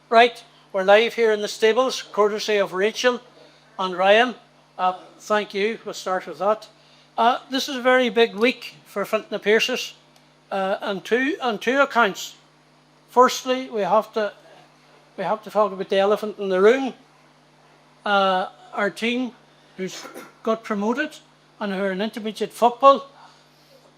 Right, we're live here in the stables, courtesy of Rachel and Ryan. Thank you. We'll start with that. This is a very big week for Fintona Pierces, on two accounts. Firstly, we have to talk about the elephant in the room. Our team, who's got promoted and who are in intermediate football,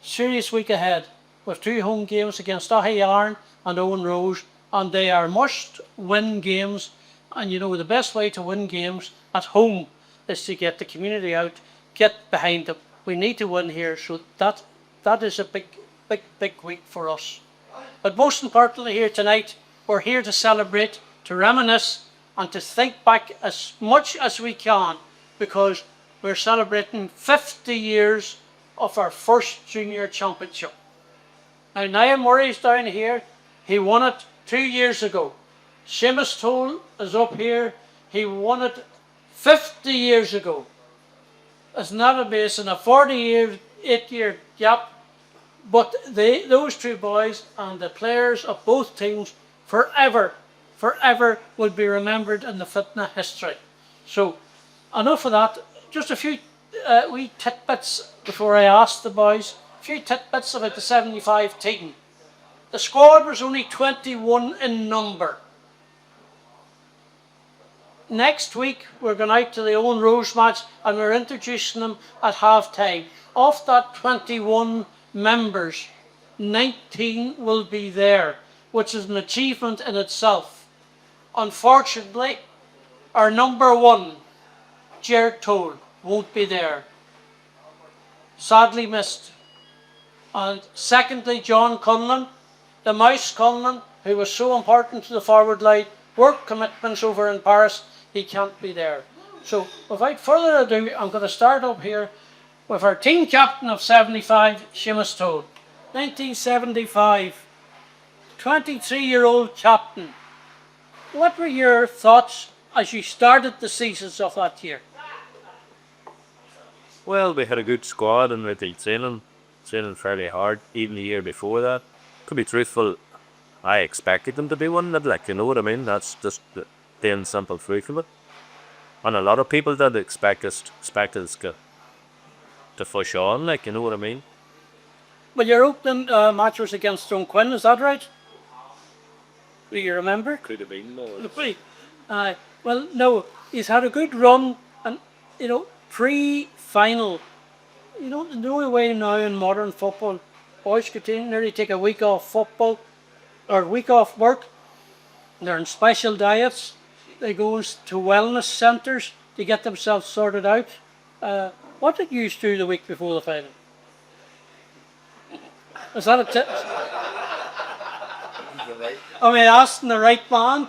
serious week ahead with 2 home games against Ahayarn and Owen Roes, and they are must-win games. And you know the best way to win games at home is to get the community out, get behind them. We need to win here, so that is a big week for us. But most importantly, here tonight, we're here to celebrate, to reminisce, and to think back as much as we can, because we're celebrating 50 years of our first junior championship. Now, Niall Murray's down here. He won it 2 years ago. Seamus Toll is up here. He won it 50 years ago. Isn't that amazing? A 48-year gap. But those two boys and the players of both teams forever will be remembered in the Fintona history. So, enough of that. Just a few wee tidbits before I ask the boys. A few tidbits about the 75 team. The squad was only 21 in number. Next week, we're going out to the Owen Roes match and we're introducing them at half time. Of that 21 members, 19 will be there, which is an achievement in itself. Unfortunately, our number 1, Jared Toll, won't be there. Sadly missed. And secondly, John Cunliffe, the Mouse Cunliffe, who was so important to the forward line, work commitments over in Paris, he can't be there. So without further ado, I'm going to start up here with our team captain of 75, Seamus Toll. 1975, 23-year-old captain. What were your thoughts as you started the seasons of that year? Well, we had a good squad and we'd been training fairly hard, even the year before that. To be truthful, I expected them to be winning it, like, you know what I mean? That's just the plain simple truth of it. And a lot of people did expect us to push on, like, you know what I mean? Well, your opening match was against Dunquin, is that right? Do you remember? Could have been more. Well, no, he's had a good run, and, you know, pre-final, you know, the only way now in modern football, boys could nearly take a week off football, or a week off work. They're on special diets. They go to wellness centres to get themselves sorted out. What did you do the week before the final? Is that a tip? Am I asking the right man?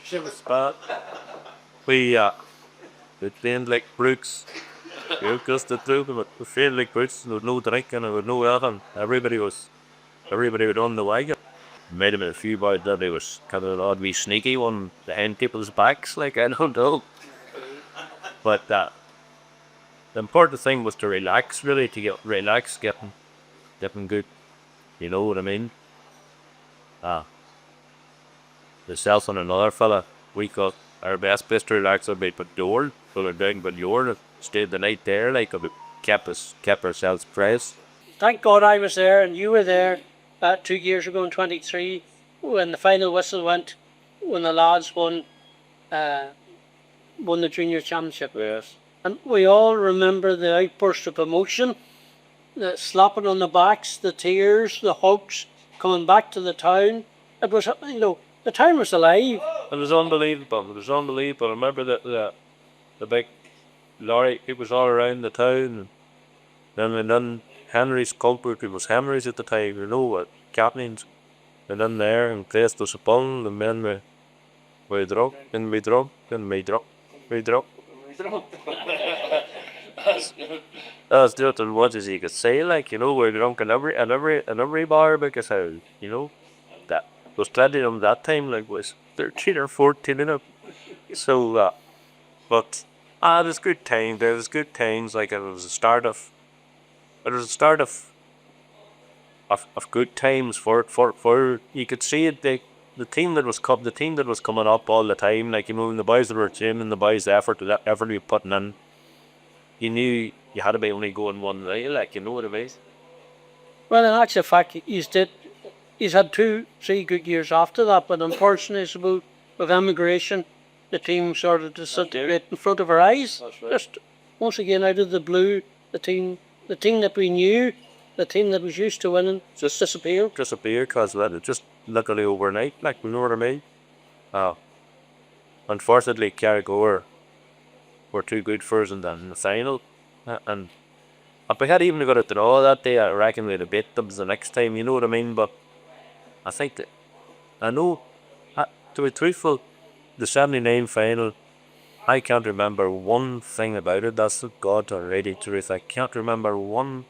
She was bad. We trained like brutes. Just the truth of it. We trained like brutes. There was no drinking, there was no anything. Everybody was on the wagon. Made him a few boys that he was kind of an odd wee sneaky one behind people's backs, like, I don't know. But the important thing was to relax, really, to getting good. You know what I mean? Myself and another fella, we got our best place to relax would be Door. So we're down by Door, stayed the night there, like, kept ourselves fresh. Thank God I was there and you were there 2 years ago in 23 when the final whistle went, when the lads won the junior championship. Yes. And we all remember the outburst of emotion, the slapping on the backs, the tears, the hugs, coming back to the town. It was, you know, the town was alive. It was unbelievable. I remember the big lorry, it was all around the town. And then Henry's culprit, it was Henry's at the time, you know what, captains. And then there, and placed us upon, and then we drunk, and we drunk, and we drunk, we drunk. That's just as much as you could say, like, you know, we're drunk in every bar because how, you know, that was plenty of them that time, like, was 13 or 14 in it. So, but, there's good times, like, it was the start of good times for you could see it, the team that was coming up all the time, like, you know, the boys that were training, the boys' effort we putting in, you knew you had to be only going one way, like, you know what I mean? Well, in actual fact, he's had 2-3 good years after that, but unfortunately, I suppose, with emigration, the team started to sit right in front of our eyes. Right. Just once again, out of the blue, the team that we knew, the team that was used to winning, just disappeared. Disappeared because of that. It just literally overnight, like, you know what I mean? Unfortunately, Carrick-Gore were too good for us in the final, and if we had even got a draw that day, I reckon we'd have beat them the next time, you know what I mean? But I think that, I know, to be truthful, the 79 final, I can't remember one thing about it. That's the God already truth. I can't remember one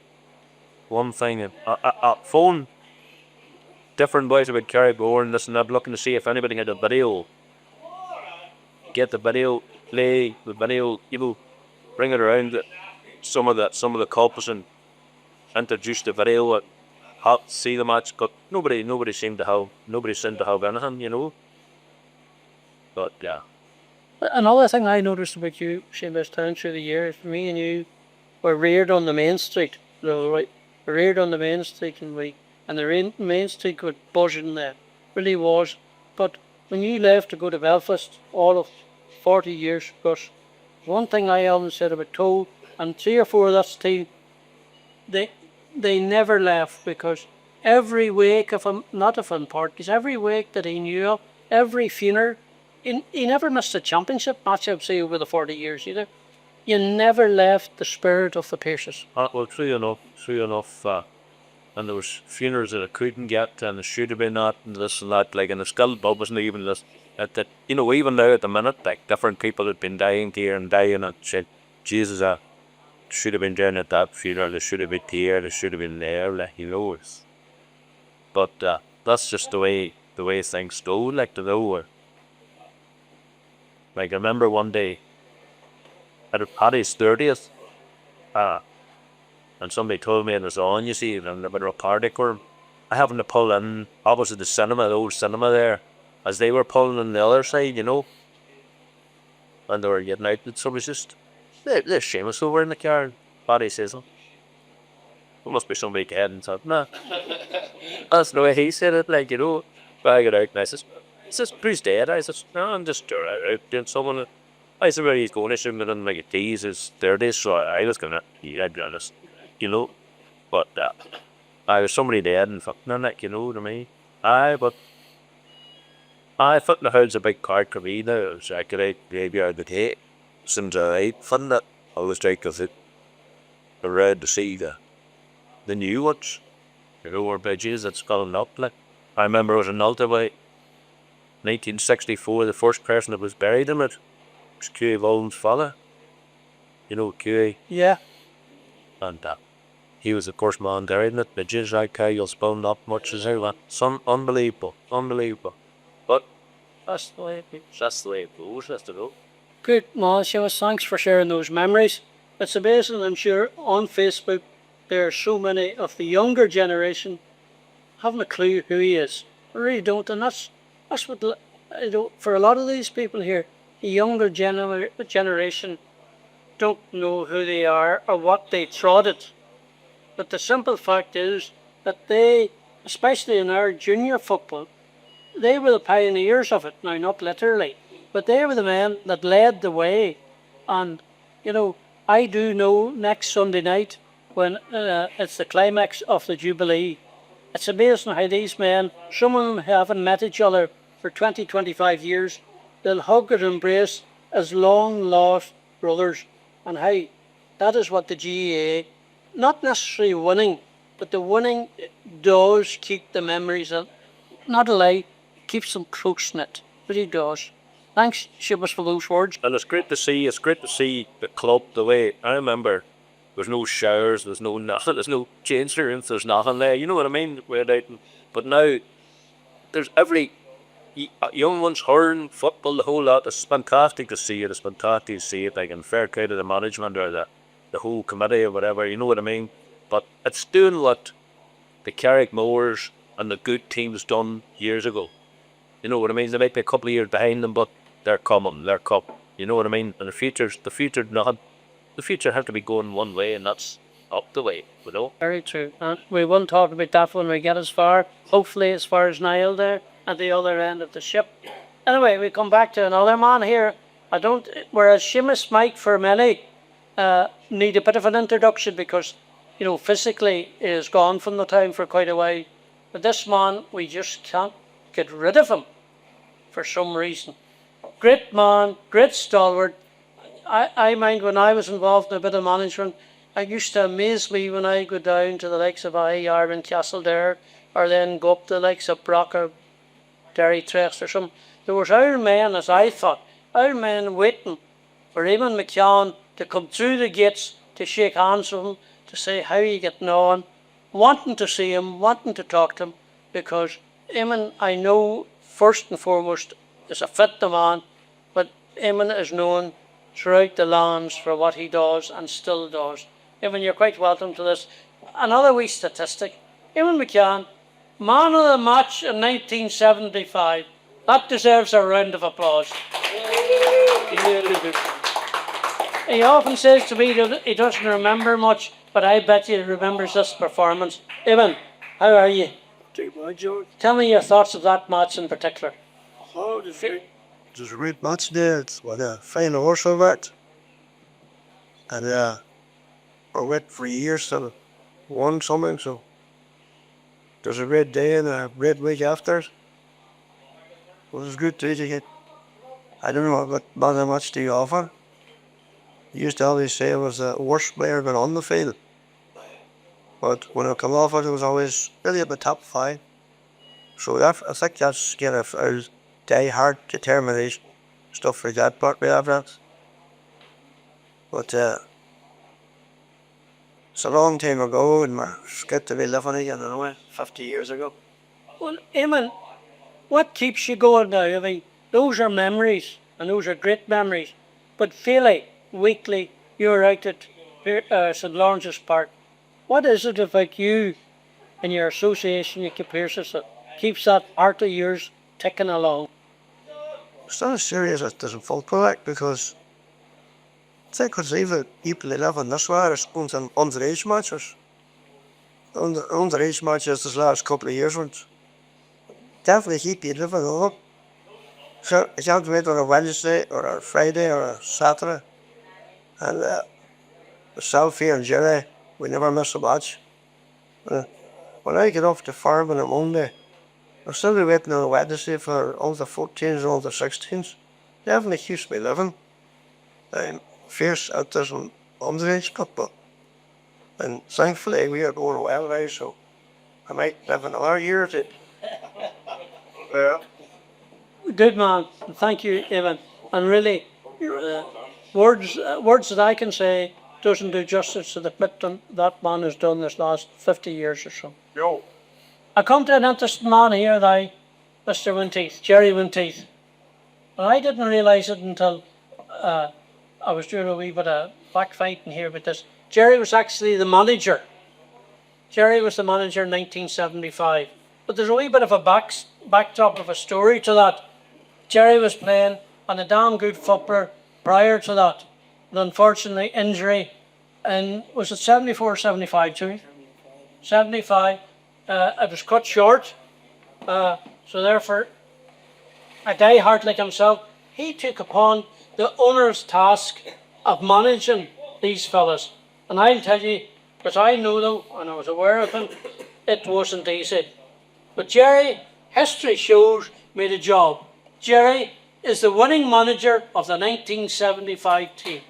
thing. I phone different boys about Carrick-Gore and this and that, looking to see if anybody had a video. Get the video, play the video, you know, bring it around. Some of the culprits and introduce the video. See the match, but nobody seemed to have anything, you know. But yeah. Another thing I noticed about you, Seamus Town, through the years, me and you were reared on the main street. Right, reared on the main street, and the main street was buzzing there, really was. But when you left to go to Belfast, all of 40 years, because one thing I always said about Toe and 3 or 4 of that team, they never left, because every wake of him, not of him parties, every wake that he knew of, every funeral, he never missed a championship match, I would say, over the 40 years either. You never left the spirit of the Pierces. Well, true enough. And there was funerals that I couldn't get, and there should have been that, and this and that, like, and the Skull Pub wasn't even this. That, you know, even now at the minute, like, different people had been dying here and dying, and said, Jesus, I should have been down at that funeral, they should have been here, they should have been there, like, you know. But that's just the way things go, like, to know. Like, I remember one day, at Paddy's 30th, and somebody told me it was on, you see, and about a party or I happened to pull in opposite the cinema, the old cinema there, as they were pulling on the other side, you know, and they were getting out, and somebody's just, there's Seamus over in the car, and Paddy says, oh, there must be somebody dead, and thought, nah, that's the way he said it, like, you know. But I got out, and I says, who's dead? I says, no, I'm just out doing someone. I said, where he's going, I shouldn't have done like a tease, his 30s, so I was gonna, I'd be honest, you know. But I was somebody dead and fucking on it, you know what I mean? But I thought the hood's a big card for me now. It was accurate graveyard the day. Since I found it, I was like, because it around to see the new ones, the lower bridges that's gone up. Like, I remember it was in Ultimate 1964, the first person that was buried in it was Q. Vaughan's father. You know Q. Yeah. And he was, of course, man buried in it. Bridges, like how you'll spell not much as ever. Some unbelievable. But that's the way it goes. That's the go. Good, well, Seamus, thanks for sharing those memories. It's amazing, I'm sure, on Facebook, there are so many of the younger generation haven't a clue who he is. I really don't, and that's what, for a lot of these people here, the younger generation don't know who they are or what they trotted. But the simple fact is that they, especially in our junior football, they were the pioneers of it. Now, not literally, but they were the men that led the way. And, you know, I do know next Sunday night, when it's the climax of the Jubilee, it's amazing how these men, some of them haven't met each other for 20, 25 years, they'll hug and embrace as long lost brothers. And how that is what the GAA, not necessarily winning, but the winning does keep the memories, not a lie, keeps them close knit. But it does. Thanks, Seamus, for those words. And it's great to see the club the way I remember. There's no showers, there's no nothing, there's no change rooms, there's nothing there. You know what I mean? But now there's every young ones hurling football, the whole lot. It's fantastic to see it. It's fantastic to see it. Like, in fair play to the management or the whole committee or whatever. You know what I mean? But it's doing what the Carrick Mowers and the good teams done years ago. You know what I mean? They might be a couple of years behind them, but they're coming. They're coming. You know what I mean? And the future has to be going one way, and that's up the way. You know. Very true. And we will talk about that when we get as far, hopefully as far as Niall there, at the other end of the ship. Anyway, we come back to another man here. Whereas Seamus Mike for many need a bit of an introduction because, physically he is gone from the town for quite a while. But this man, we just can't get rid of him for some reason. Great man, great stalwart. I mind when I was involved in a bit of management, it used to amaze me when I go down to the likes of Iar and Castledare, or then go up to the likes of Brock or Derry Trest or something. There was our men, as I thought, our men waiting for Eamon McCann to come through the gates to shake hands with him, to say how you getting on, wanting to see him, wanting to talk to him, because Eamon, I know, first and foremost, is a fit man, but Eamon is known throughout the lands for what he does and still does. Eamon, you're quite welcome to this. Another wee statistic. Eamon McCann, man of the match in 1975. That deserves a round of applause. He often says to me that he doesn't remember much, but I bet you he remembers this performance. Eamon, how are you? George. Tell me your thoughts of that match in particular. Oh, it was a great match there. It's what a fine horse over it. And we went for years till won something, so there's a red day and a red week after it. It was good to get. I don't know what much do you offer. You used to always say it was the worst player going on the field. But when it come off it was always really at the top 5. So I think that's kind of our die-hard determination, stuff like that, but we have that. But it's a long time ago, and we're good to be living again, anyway, 50 years ago. Well, Eamon, what keeps you going now? I mean, those are memories, and those are great memories. But fairly, weekly, you're out at St. Lawrence's Park. What is it about you and your association with Pierces that keeps that heart of yours ticking along? It's not as serious as this in football, because I think conceive that people that live in this way are going to underage matches. Underage matches this last couple of years would definitely keep you living on. So you have to wait on a Wednesday or a Friday or a Saturday. And myself here and Jerry, we never miss a match. When I get off the farm on a Monday, I'm still waiting on a Wednesday for all the 14s and all the 16s. Definitely keeps me living. I'm fierce out there on underage football. And thankfully we are going well now, so I might live another year or two. Yeah. Good man. Thank you, Eamon. And really, words that I can say doesn't do justice to the bit that man has done this last 50 years or so. Yo. I come to an interesting man here now, Mr. Winteith, Jerry Winteith. And I didn't realise it until I was doing a wee bit of backfighting here with this. Jerry was actually the manager. Jerry was the manager in 1975. But there's a wee bit of a backdrop of a story to that. Jerry was playing on a damn good footballer prior to that. And unfortunately, injury. And was it 74 or 75, Jerry? 75. It was cut short. So therefore, a diehard like himself, he took upon the owner's task of managing these fellas. And I'll tell you, because I know them and I was aware of them, it wasn't easy. But Jerry, history shows, made a job. Jerry is the winning manager of the 1975 team.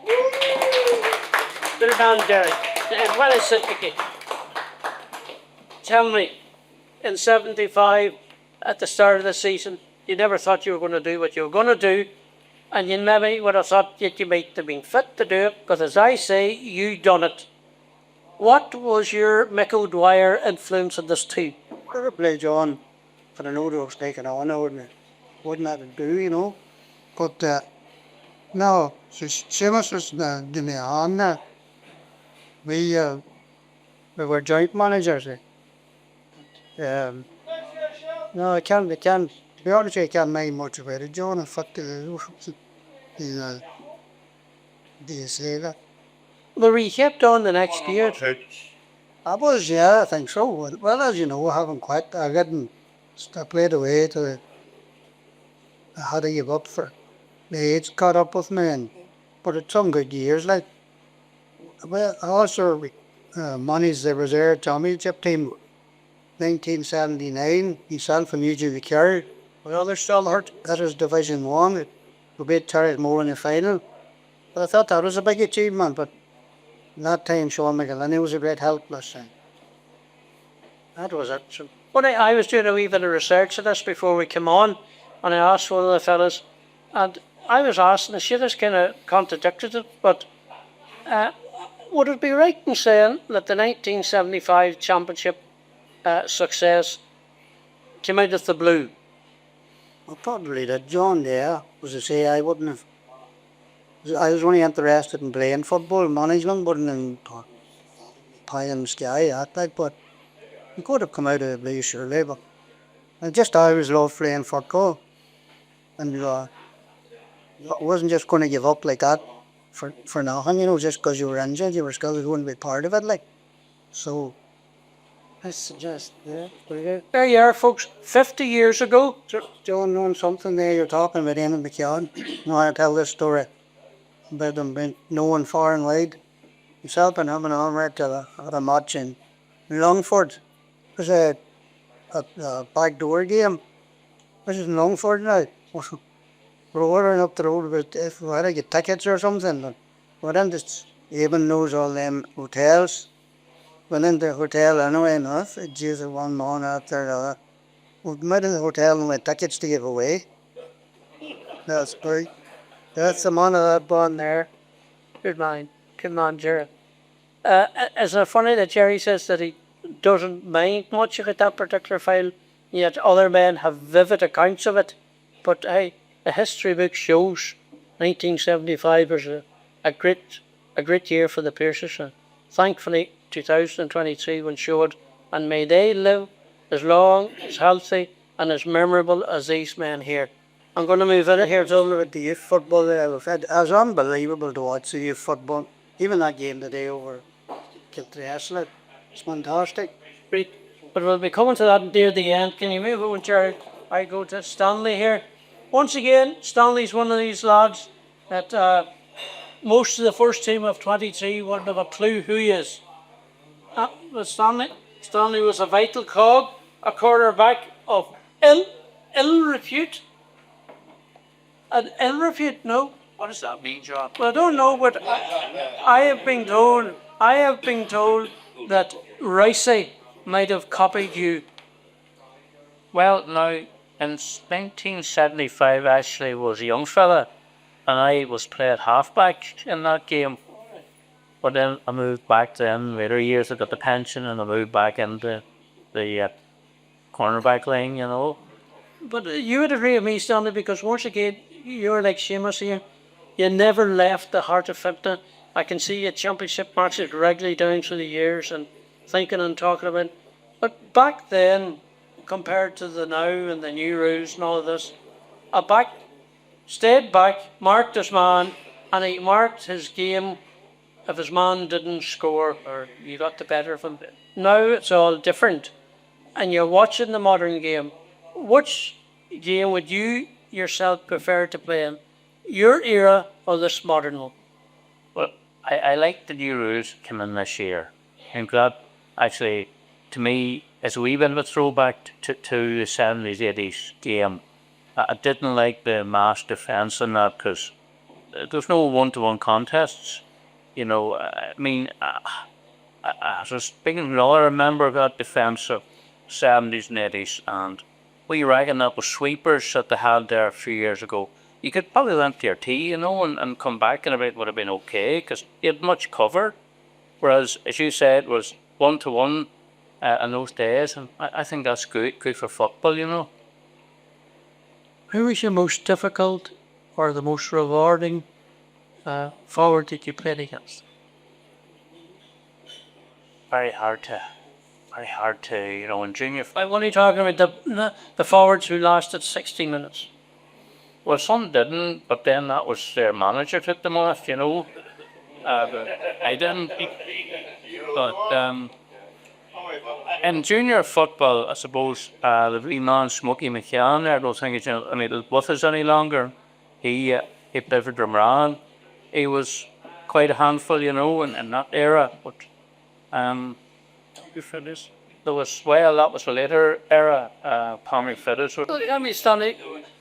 Good hand, Jerry. And when I sit again, tell me, in 75, at the start of the season, you never thought you were going to do what you were going to do, and you maybe would have thought that you might have been fit to do it, because as I say, you done it. What was your Mick O'Dwyer influence on this team? I played John, but I know they was taking on, I wouldn't let it do, you know. But no, so Seamus was the me on that. We were joint managers. No, I can't We ought to take that mind much about it, John, and fuck the do you say that? Were we kept on the next year? I was, yeah, I think so. Well, as you know, I haven't quit. I played away to I had to give up for the age caught up with me, but it's some good years. Like, well, I also Money's the reserve championship team, 1979. Himself and Eugene Carey. Well, they're still hurt. That is Division One. We beat Terrymore in the final. But I thought that was a big achievement. But that time, Sean McGlinns was a great helpless thing. That was it. So, When I was doing a wee bit of research of this before we came on, and I asked one of the fellas, and I was asking, the shit has kind of contradicted it, but would it be right in saying that the 1975 championship success came out of the blue? well, probably that John there was to say I wouldn't have. I was only interested in playing football management, wasn't in pie in the sky that like. But it could have come out of the blue surely. But I just always loved playing football, and I wasn't just going to give up like that for nothing. You know, just because you were injured, you were still going to be part of it. Like, so I suggest, yeah, There you are, folks. 50 years ago. John, knowing something there, you're talking about Eamon McKeown. You know, I tell this story about them being known far and wide. Himself and him and Omar at a match in Longford. It was a backdoor game. This is in Longford now. We're ordering up the road about if we had to get tickets or something. And went into Eamon knows all them hotels. Went into the hotel anyway enough. Jeez, one man out there. We met in the hotel and we had tickets to give away. That's great. That's the man of that bond there. Good mind. Good man, Jerry. Isn't it funny that Jerry says that he doesn't mind much about that particular file, yet other men have vivid accounts of it? But hey, the history book shows 1975 was a great year for the Pierces, and thankfully 2023 will show it, and may they live as long, as healthy, and as memorable as these men here. I'm going to move in here. Talking about the youth football that we've had. It was unbelievable to watch the youth football. Even that game today over Kiltreaslett. It's fantastic. Great. But we'll be coming to that near the end. Can you move on, Jerry? I go to Stanley here. Once again, Stanley's one of these lads that most of the first team of 23 wouldn't have a clue who he is. But Stanley was a vital cog, a quarterback of ill repute. An ill repute, no. What does that mean, John? Well, I don't know, but I have been told that Ricey might have copied you. Well, now, in 1975, actually, was a young fella, and I was playing halfback in that game. But then I moved back then, later years, I got the pension, and I moved back into the cornerback line, you know. But you would agree with me, Stanley, because once again, you're like Seamus here. You never left the heart of Fintona. I can see you at championship matches regularly down through the years and thinking and talking about it. But back then, compared to the now and the new rules and all of this, stayed back, marked his man, and he marked his game if his man didn't score or you got the better of him. Now it's all different. And you're watching the modern game. Which game would you yourself prefer to play in? Your era or this modern one? Well, I like the new rules coming this year. I'm glad, actually, to me, it's a wee bit of a throwback to the 70s, 80s game. I didn't like the mass defence in that because there's no one-to-one contests. You know, I mean, as a speaking another member of that defence of 70s and 80s, and we reckon that was sweepers that they had there a few years ago. You could probably length your tee, you know, and come back and it would have been okay because you had much cover. Whereas, as you said, it was one-to-one in those days, and I think that's good for football, you know. Who was your most difficult or the most rewarding forward that you played against? Very hard very hard to, in junior. I'm only talking about the forwards who lasted 60 minutes. Well, some didn't, but then that was their manager took them off, but I didn't. But in junior football, I suppose the wee man Smokey McCann there, I don't think he's with us any longer. He played for Drumran. He was quite a handful, in that era. But there was, that was a later era. Palmy Fitters. I mean, Stanley,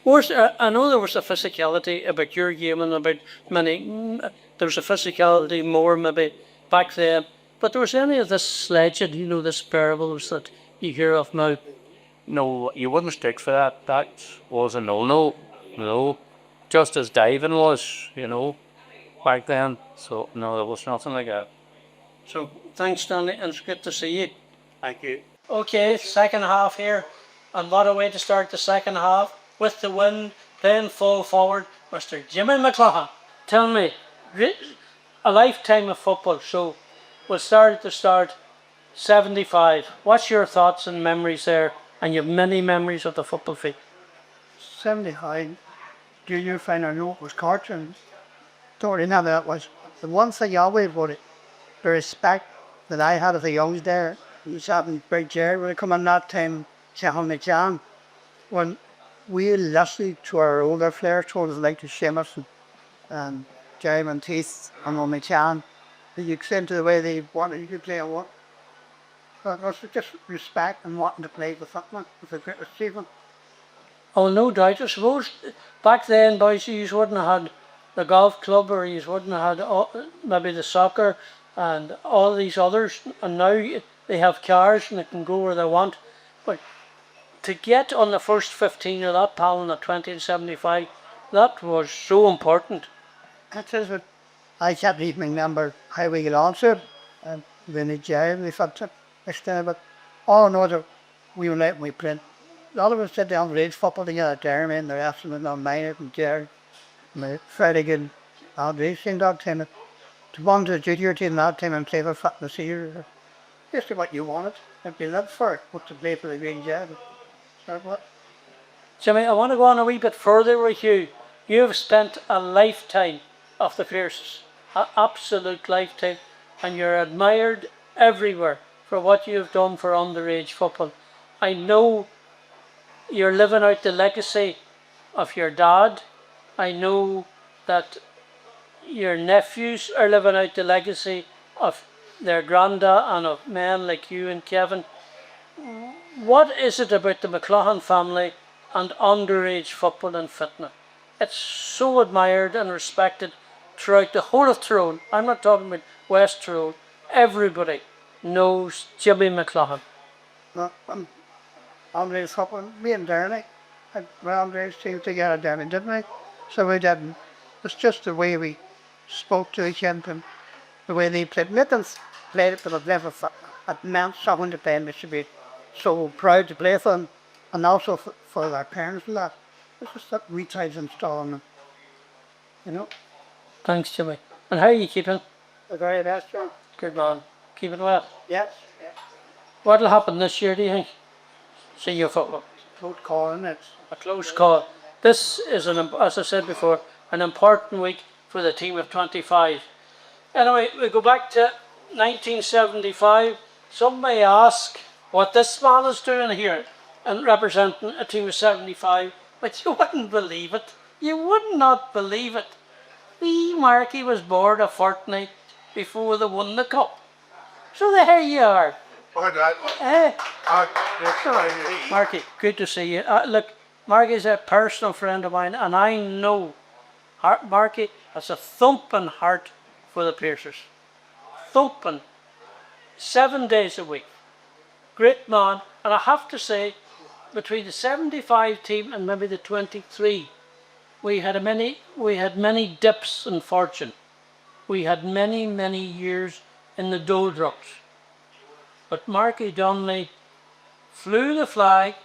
I know there was a physicality about your game and about many. There was a physicality more maybe back then. But there was any of this legend, this parables that you hear of now? No, you wouldn't stick for that. That was a no. No. Just as diving was, back then. So, no, there was nothing like that. So, thanks, Stanley, and it's good to see you. Thank you. Okay, second half here. And what a way to start the second half. With the win, playing full forward, Mr. Jimmy McLaughlin. Tell me, a lifetime of football, so we'll start at the start, 75. What's your thoughts and memories there? And you have many memories of the football field. 75, junior final, I know it was cartoons. Don't really know that was. The one thing I always wanted, the respect that I had as a youngster, you sat in Big Jerry when I come in that time, Shaham McJam, when we listened to our older players, told us like to Seamus and Jerry Monteith and Owen McJam, that you extend to the way they wanted you to play and what. But it was just respect and wanting to play the football. It was a great achievement. Oh, no doubt. I suppose back then, boys, you wouldn't have had the golf club or you wouldn't have had maybe the soccer and all these others. And now they have cars and they can go where they want. But to get on the first 15 of that panel at 20 and 75, that was so important. That is what I can't even remember how we got on to it. And when the Jerry, we felt it. But all in order, we were letting we print. A lot of us sit down and read football together, Jeremy and the rest of them on mine and Jerry. My Freddie and Andre seemed that time. To belong to the junior team that time and play for fitness here. Just what you wanted. If you lived for it, what to play for the Green Jerry. Jimmy, I want to go on a wee bit further with you. You have spent a lifetime of the Pierces, an absolute lifetime, and you're admired everywhere for what you have done for underage football. I know you're living out the legacy of your dad. I know that your nephews are living out the legacy of their granda and of men like you and Kevin. What is it about the McLaughlin family and underage football in Fintona? It's so admired and respected throughout the whole of Tyrone. I'm not talking about West Tyrone. Everybody knows Jimmy McLaughlin. No, Andre's football, me and Darren, Andre's team together, Darren, didn't we? So we didn't. It's just the way we spoke to each other and the way they played. Mittens played it, but it meant something to them. They should be so proud to play for them, and also for their parents and that. It's just that we tried to install in them, Thanks, Jimmy. And how are you keeping? The very best, John. Good man. Keeping well. Yes. What'll happen this year, do you think? See your football. Close call, and it's A close call. This is, as I said before, an important week for the team of 25. Anyway, we go back to 1975. Some may ask what this man is doing here and representing a team of 75, but you wouldn't believe it. You would not believe it. Wee Marky was born a fortnight before they won the cup. So there you are. Marky, good to see you. Look, Marky's a personal friend of mine, and I know Marky has a thumping heart for the Piercers. Thumping. 7 days a week. Great man. And I have to say, between the 75 team and maybe the 23, we had many dips in fortune. We had many years in the doldrums. But Marky Donnelly flew the flag,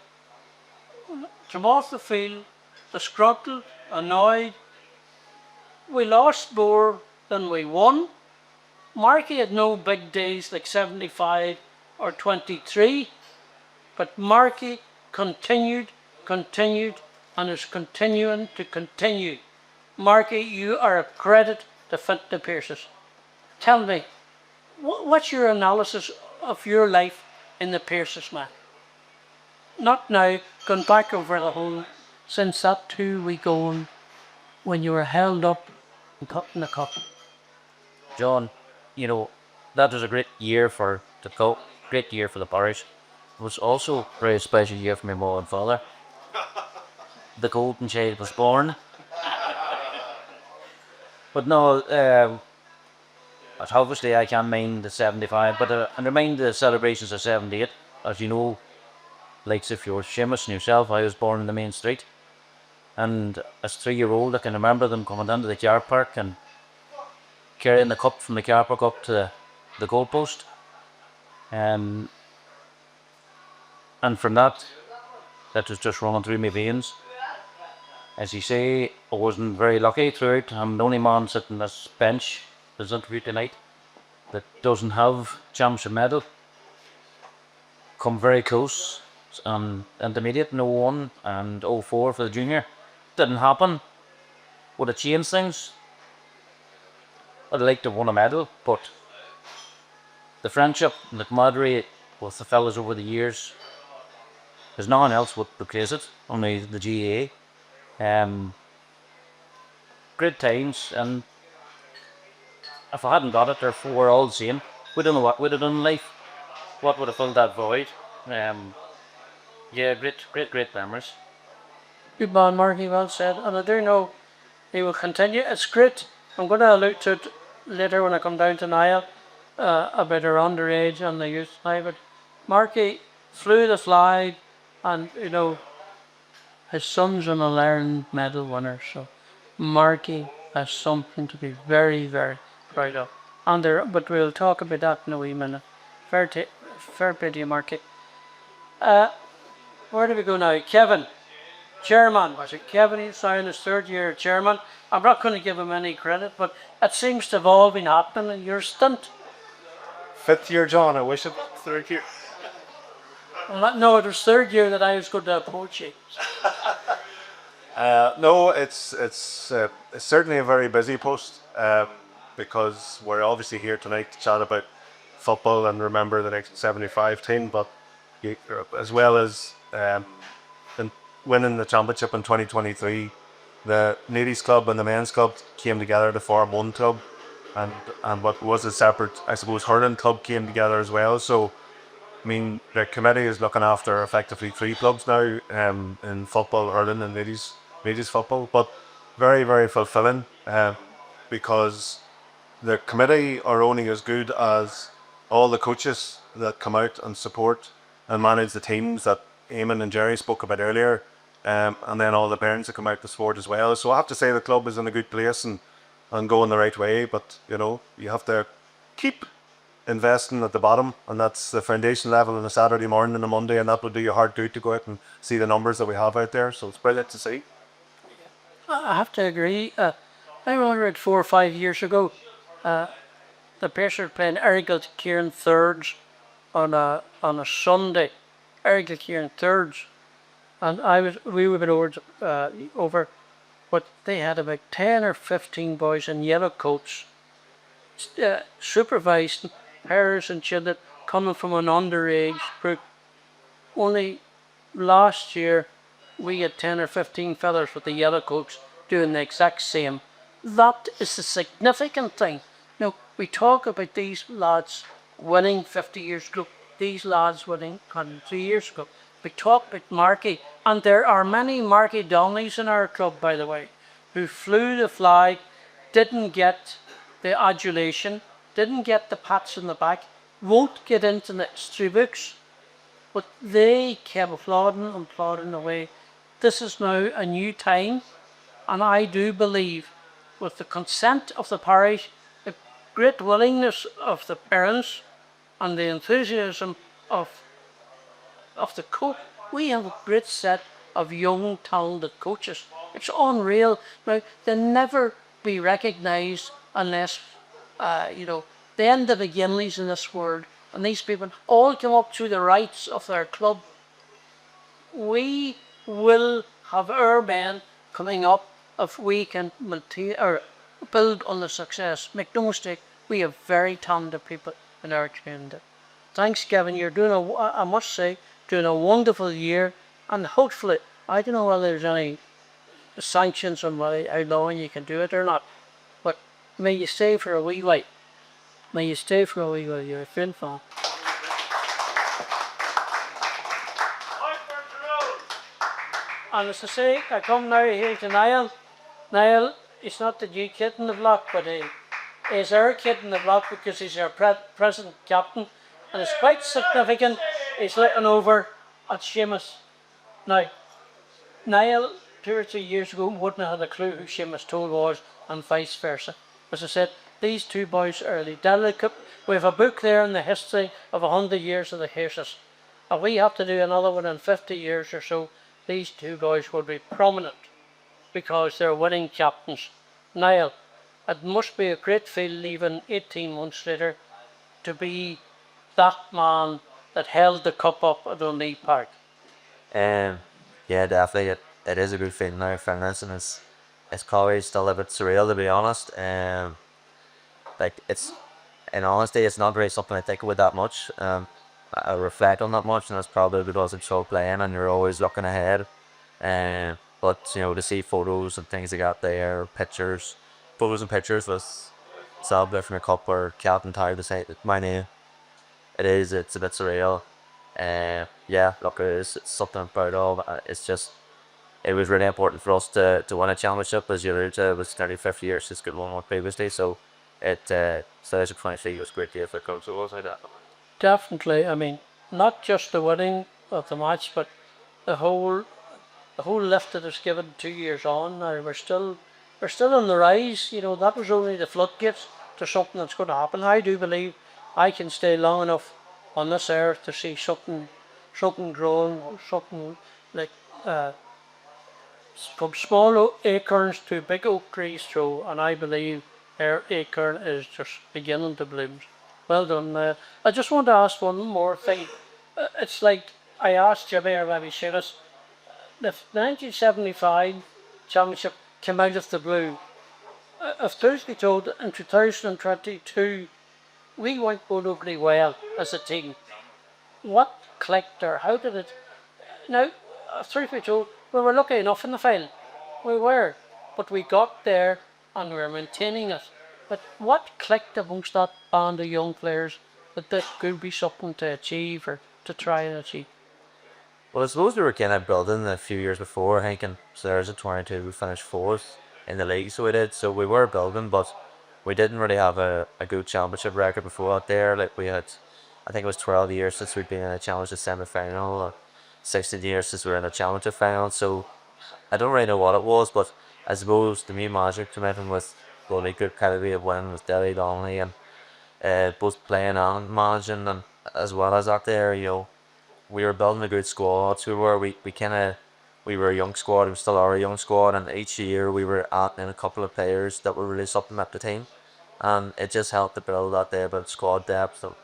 came off the field, disgruntled, annoyed. We lost more than we won. Marky had no big days like 75 or 23, but Marky continued, and is continuing to continue. Marky, you are a credit to Fintona Pierces. Tell me, what's your analysis of your life in the Pierces, man? Not now, going back over the whole, since that 2 week on, when you were held up and cut in the cup. John, that was a great year for the club, great year for the parish. It was also a very special year for my mother and father. The golden child was born. But no, obviously I can't mind the 75, but I remind the celebrations of 78. As you know, like if you're Seamus and yourself, I was born in the main street. And as 3-year-old, I can remember them coming down to the car park and carrying the cup from the car park up to the goalpost. And from that was just running through my veins. As you say, I wasn't very lucky throughout. I'm the only man sitting on this bench, this interview tonight, that doesn't have championship medal. Come very close, intermediate, 01 and 04 for the junior. Didn't happen. Would have changed things. I'd like to have won a medal, but the friendship and the camaraderie with the fellas over the years, there's no one else would replace it, only the GAA. Great times, and if I hadn't got it, or if we were all the same, we don't know what we'd have done in life. What would have filled that void? Yeah, great memories. Good man, Marky, well said. And I do know he will continue. It's great. I'm going to allude to it later when I come down to Niall about our underage and the youth now. But Marky flew the flag, and his son's an All-Ireland medal winner. So Marky has something to be very, very proud of. But we'll talk about that in a wee minute. Fair play to you, Marky. Where do we go now? Kevin. Chairman, was it Kevin? He's now in his 3rd year chairman. I'm not going to give him any credit, but it seems to have all been happening in your stint. 5th year, John. I wish it 3rd year. Well, no, it was 3rd year that I was going to approach you. No, it's certainly a very busy post because we're obviously here tonight to chat about football and remember the next 75 team, but as well as winning the championship in 2023, the ladies club and the men's club came together to form one club, and what was a separate, I suppose, hurling club came together as well. So, I mean, the committee is looking after effectively 3 clubs now in football, hurling, and ladies football, but very, very fulfilling because the committee are only as good as all the coaches that come out and support and manage the teams that Eamon and Jerry spoke about earlier, and then all the parents that come out to support as well. So I have to say the club is in a good place and going the right way, but you have to keep investing at the bottom, and that's the foundation level on a Saturday morning and a Monday, and that will do your heart good to go out and see the numbers that we have out there. So it's brilliant to see. I have to agree. I remember it 4 or 5 years ago. The Piercers were playing Errigal Kieran thirds on a Sunday. Errigal Kieran thirds, and we were over, but they had about 10 or 15 boys in yellow coats, supervising parents and children coming from an underage group. Only last year we had 10 or 15 fellas with the yellow coats doing the exact same. That is the significant thing. Now, we talk about these lads winning 50 years ago, these lads winning 103 years ago. We talk about Marky, and there are many Marky Donnellys in our club, by the way, who flew the flag, didn't get the adulation, didn't get the pats on the back, won't get into the history books, but they kept applauding away. This is now a new time, and I do believe, with the consent of the parish, the great willingness of the parents, and the enthusiasm of the coach, we have a great set of young, talented coaches. It's unreal. Now, they'll never be recognised unless, the end of the Gimleys in this world and these people all come up through the rights of their club. We will have our men coming up if we can maintain or build on the success. Make no mistake, we have very talented people in our community. Thanks, Kevin. You're doing I must say, doing a wonderful year, and hopefully, I don't know whether there's any sanctions on how long you can do it or not, but may you stay for a wee while. May you stay for a wee while. You're a fin fan. And as I say, I come now here to Niall. Niall, he's not the new kid in the block, but he's our kid in the block because he's our present captain. And it's quite significant. He's looking over at Seamus. Now, Niall, 2 or 3 years ago, wouldn't have had a clue who Seamus Toll was, and vice versa. As I said, these two boys are the delicate. We have a book there in the history of 100 years of the horses. And we have to do another one in 50 years or so. These two boys will be prominent because they're winning captains. Niall, it must be a great feeling even 18 months later to be that man that held the cup up at O'Neill Park. Yeah, definitely. It is a good feeling now, fairness, and it's probably still a bit surreal, to be honest. Like it's in honesty, it's not really something I think about that much. I reflect on that much, and it's probably because it's so playing, and you're always looking ahead. But you know, to see photos and things like that there, photos and pictures with Sab from the cup or Captain Tire to say my name. It's a bit surreal. Yeah, look, it's something I'm proud of. It's just, it was really important for us to win a championship, as you alluded to. It was nearly 50 years since we won one previously, so so as a 23, it was great day for the club, so it was like that. Definitely. I mean, not just the winning of the match, but the whole lift that it's given 2 years on. Now we're still on the rise. You know, that was only the floodgates to something that's going to happen. I do believe I can stay long enough on this earth to see something growing, something like from small acorns to big oak trees through, and I believe our acorn is just beginning to bloom. Well done. I just want to ask one more thing. It's like I asked Jimmy or maybe Seamus, the 1975 championship came out of the blue. If truth be told, in 2022, we weren't going overly well as a team. What clicked or how did it? Now, truth be told, we were lucky enough in the final. We were. But we got there and we were maintaining it. But what clicked amongst that band of young players that this could be something to achieve or to try and achieve? Well, I suppose we were kind of building a few years before. I think in Stairs at 22, we finished fourth in the league, so we did. So we were building, but we didn't really have a good championship record before out there. Like we had, I think it was 12 years since we'd been in a championship semi final, or 16 years since we were in a championship final. So I don't really know what it was, but I suppose the new manager came in with really good pedigree of winning with Derry Donnelly and both playing and managing, and as well as out there, you know, we were building a good squad. So we were a young squad, and we still are a young squad, and each year we were adding in a couple of players that were really supplement the team, and it just helped to build that there about squad depth. So,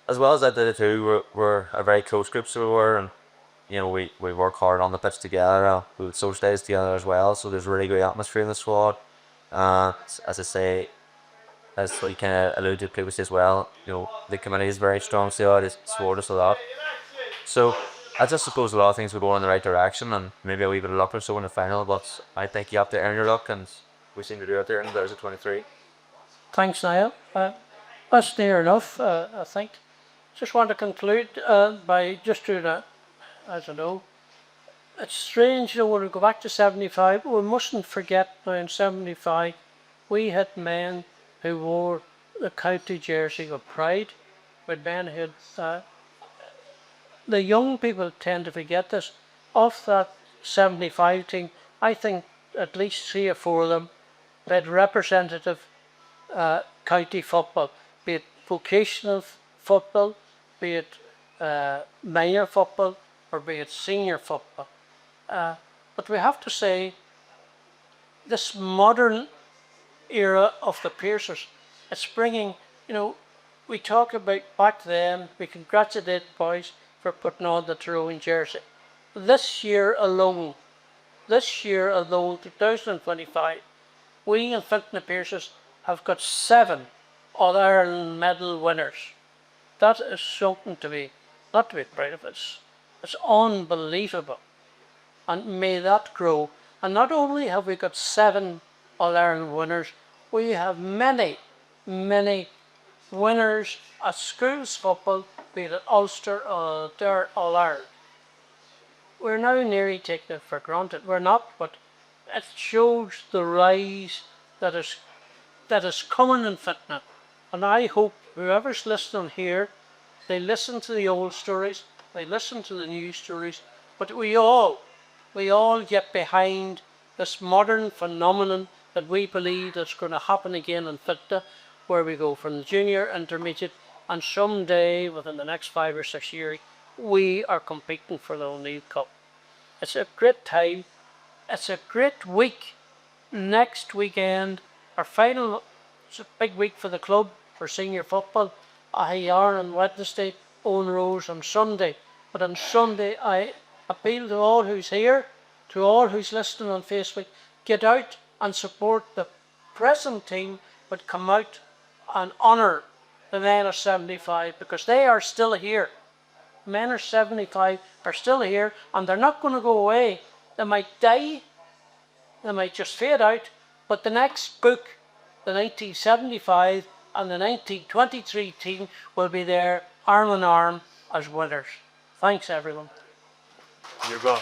as well as that, the two were a very close group, so we were, and you know, we work hard on the pitch together. We would socialise together as well, so there's a really good atmosphere in the squad. And as I say, as we kind of alluded to previously as well, you know, the committee is very strong, so it supported us a lot. So I just suppose a lot of things were going in the right direction, and maybe a wee bit of luck or so in the final, but I think you have to earn your luck, and we seem to do it there, and there's a 23. Thanks, Niall. That's near enough, I think. Just want to conclude by just doing a, I don't know, it's strange, you know, when we go back to 75, we mustn't forget now in 75, we had men who wore the county jersey of pride, with men who had, the young people tend to forget this. Of that 75 team, I think at least 3 or 4 of them played representative county football, be it vocational football, be it minor football, or be it senior football. But we have to say, this modern era of the Piercers, it's bringing, you know, we talk about back then, we congratulate boys for putting on the Tyrone jersey. This year alone, 2025, we in Fintona Pierces have got 7 All-Ireland medal winners. That is something to be, not to be proud of. It's unbelievable. And may that grow. And not only have we got 7 All-Ireland winners, we have many, many winners at schools football, be it at Ulster or there All-Ireland. We're now nearly taking it for granted. We're not, but it shows the rise that is coming in Fintona. And I hope whoever's listening here, they listen to the old stories, they listen to the new stories, but we all get behind this modern phenomenon that we believe that's going to happen again in Fintona, where we go from the junior, intermediate, and someday, within the next 5 or 6 years, we are competing for the O'Neill Cup. It's a great time. It's a great week. Next weekend, our final, it's a big week for the club, for senior football. Ahiyar on Wednesday, Owen Roes on Sunday. But on Sunday, I appeal to all who's here, to all who's listening on Facebook, get out and support the present team, but come out and honour the men of 75, because they are still here. Men of 75 are still here, and they're not going to go away. They might die, they might just fade out, but the next book, the 1975 and the 1923 team, will be there arm in arm as winners. Thanks, everyone. You're gone.